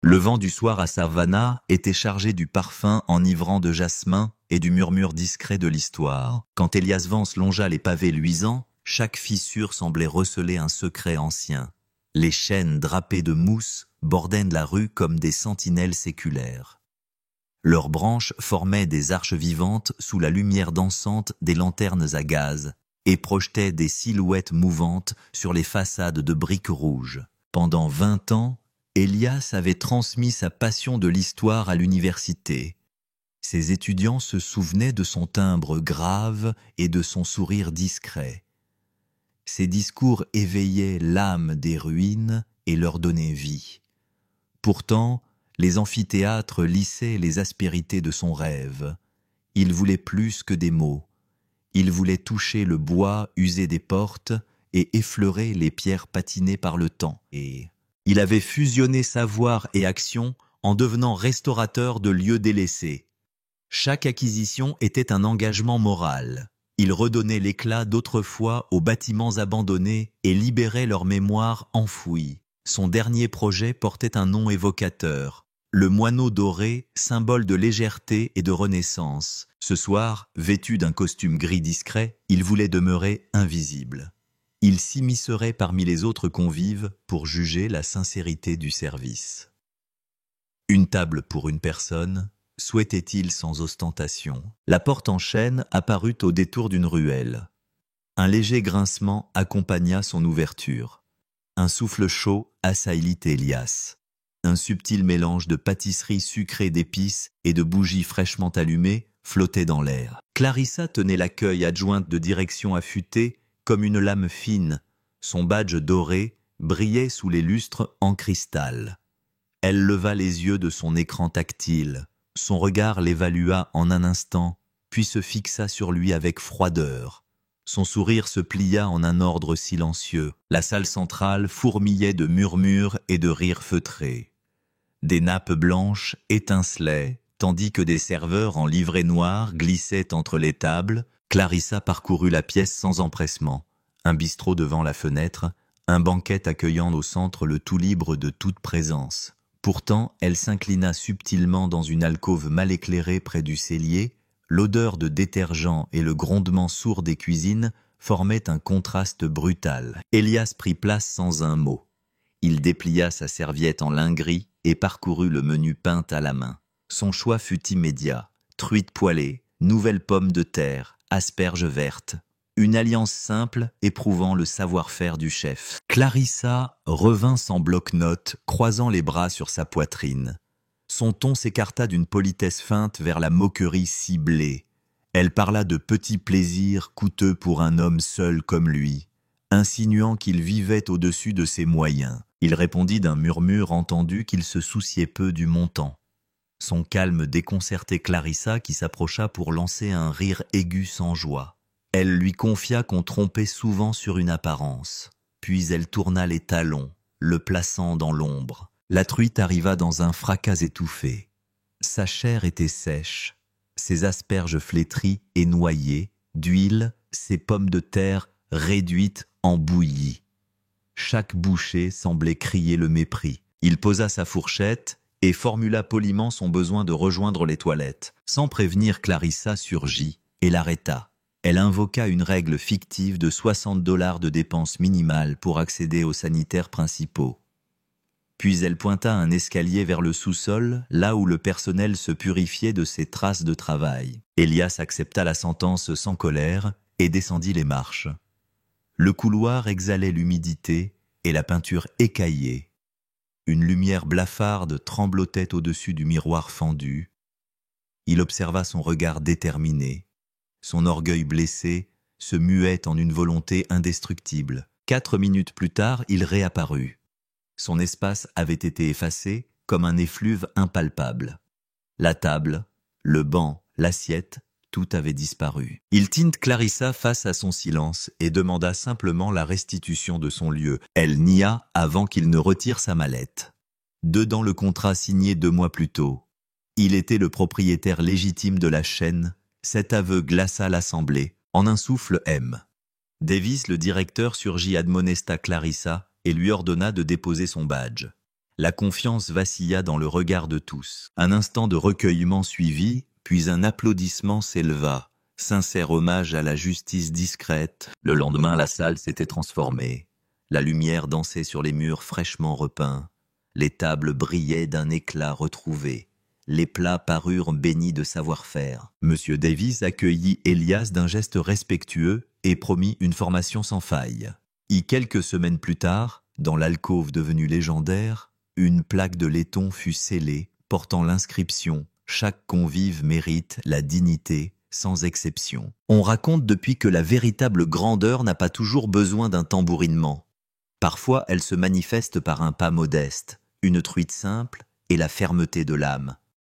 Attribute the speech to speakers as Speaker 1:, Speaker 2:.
Speaker 1: Le vent du soir à Savannah était chargé du parfum enivrant de jasmin et du murmure discret de l'histoire. Quand Elias Vance longea les pavés luisants, chaque fissure semblait receler un secret ancien. Les chênes drapés de mousse bordaient la rue comme des sentinelles séculaires. Leurs branches formaient des arches vivantes sous la lumière dansante des lanternes à gaz et projetaient des silhouettes mouvantes sur les façades de briques rouges. Pendant 20 ans, Elias avait transmis sa passion de l'histoire à l'université. Ses étudiants se souvenaient de son timbre grave et de son sourire discret. Ses discours éveillaient l'âme des ruines et leur donnaient vie. Pourtant, les amphithéâtres lissaient les aspérités de son rêve. Il voulait plus que des mots. Il voulait toucher le bois usé des portes et effleurer les pierres patinées par le temps. Et il avait fusionné savoir et action en devenant restaurateur de lieux délaissés. Chaque acquisition était un engagement moral. Il redonnait l'éclat d'autrefois aux bâtiments abandonnés et libérait leur mémoire enfouie. Son dernier projet portait un nom évocateur, le moineau doré, symbole de légèreté et de renaissance. Ce soir, vêtu d'un costume gris discret, il voulait demeurer invisible. Il s'immiscerait parmi les autres convives pour juger la sincérité du service. Une table pour une personne, souhaitait-il sans ostentation. La porte en chêne apparut au détour d'une ruelle. Un léger grincement accompagna son ouverture. Un souffle chaud assaillit Elias. Un subtil mélange de pâtisseries sucrées d'épices et de bougies fraîchement allumées flottait dans l'air. Clarissa tenait l'accueil adjointe de direction affûtée comme une lame fine. Son badge doré brillait sous les lustres en cristal. Elle leva les yeux de son écran tactile. Son regard l'évalua en un instant, puis se fixa sur lui avec froideur. Son sourire se plia en un ordre silencieux. La salle centrale fourmillait de murmures et de rires feutrés. Des nappes blanches étincelaient, tandis que des serveurs en livrée noire glissaient entre les tables. Clarissa parcourut la pièce sans empressement. Un bistrot devant la fenêtre, un banquet accueillant au centre le tout libre de toute présence. Pourtant, elle s'inclina subtilement dans une alcôve mal éclairée près du cellier. L'odeur de détergent et le grondement sourd des cuisines formaient un contraste brutal. Elias prit place sans un mot. Il déplia sa serviette en lin gris et parcourut le menu peint à la main. Son choix fut immédiat. Truite poêlée, nouvelles pommes de terre, asperges vertes. Une alliance simple éprouvant le savoir-faire du chef. Clarissa revint sans bloc-notes, croisant les bras sur sa poitrine. Son ton s'écarta d'une politesse feinte vers la moquerie ciblée. Elle parla de petits plaisirs coûteux pour un homme seul comme lui, insinuant qu'il vivait au-dessus de ses moyens. Il répondit d'un murmure entendu qu'il se souciait peu du montant. Son calme déconcertait Clarissa qui s'approcha pour lancer un rire aigu sans joie. Elle lui confia qu'on trompait souvent sur une apparence. Puis elle tourna les talons, le plaçant dans l'ombre. La truite arriva dans un fracas étouffé. Sa chair était sèche, ses asperges flétries et noyées, d'huile, ses pommes de terre réduites en bouillie. Chaque bouchée semblait crier le mépris. Il posa sa fourchette et formula poliment son besoin de rejoindre les toilettes. Sans prévenir, Clarissa surgit et l'arrêta. Elle invoqua une règle fictive de $60 de dépenses minimales pour accéder aux sanitaires principaux. Puis elle pointa un escalier vers le sous-sol, là où le personnel se purifiait de ses traces de travail. Elias accepta la sentence sans colère et descendit les marches. Le couloir exhalait l'humidité et la peinture écaillée. Une lumière blafarde tremblotait au-dessus du miroir fendu. Il observa son regard déterminé. Son orgueil blessé se muait en une volonté indestructible. 4 minutes plus tard, il réapparut. Son espace avait été effacé comme un effluve impalpable. La table, le banc, l'assiette, tout avait disparu. Il tint Clarissa face à son silence et demanda simplement la restitution de son lieu. Elle nia avant qu'il ne retire sa mallette. Dedans le contrat signé 2 mois plus tôt. Il était le propriétaire légitime de la chaîne. Cet aveu glaça l'assemblée. En un souffle, M. Davis, le directeur, surgit admonesta Clarissa et lui ordonna de déposer son badge. La confiance vacilla dans le regard de tous. Un instant de recueillement suivit, puis un applaudissement s'éleva. Sincère hommage à la justice discrète. Le lendemain, la salle s'était transformée. La lumière dansait sur les murs fraîchement repeints. Les tables brillaient d'un éclat retrouvé. Les plats parurent bénis de savoir-faire. Monsieur Davis accueillit Elias d'un geste respectueux et promit une formation sans faille. Quelques semaines plus tard, dans l'alcôve devenue légendaire, une plaque de laiton fut scellée, portant l'inscription « Chaque convive mérite la dignité », sans exception. On raconte depuis que la véritable grandeur n'a pas toujours besoin d'un tambourinement. Parfois, elle se manifeste par un pas modeste, une truite simple et la fermeté de l'âme.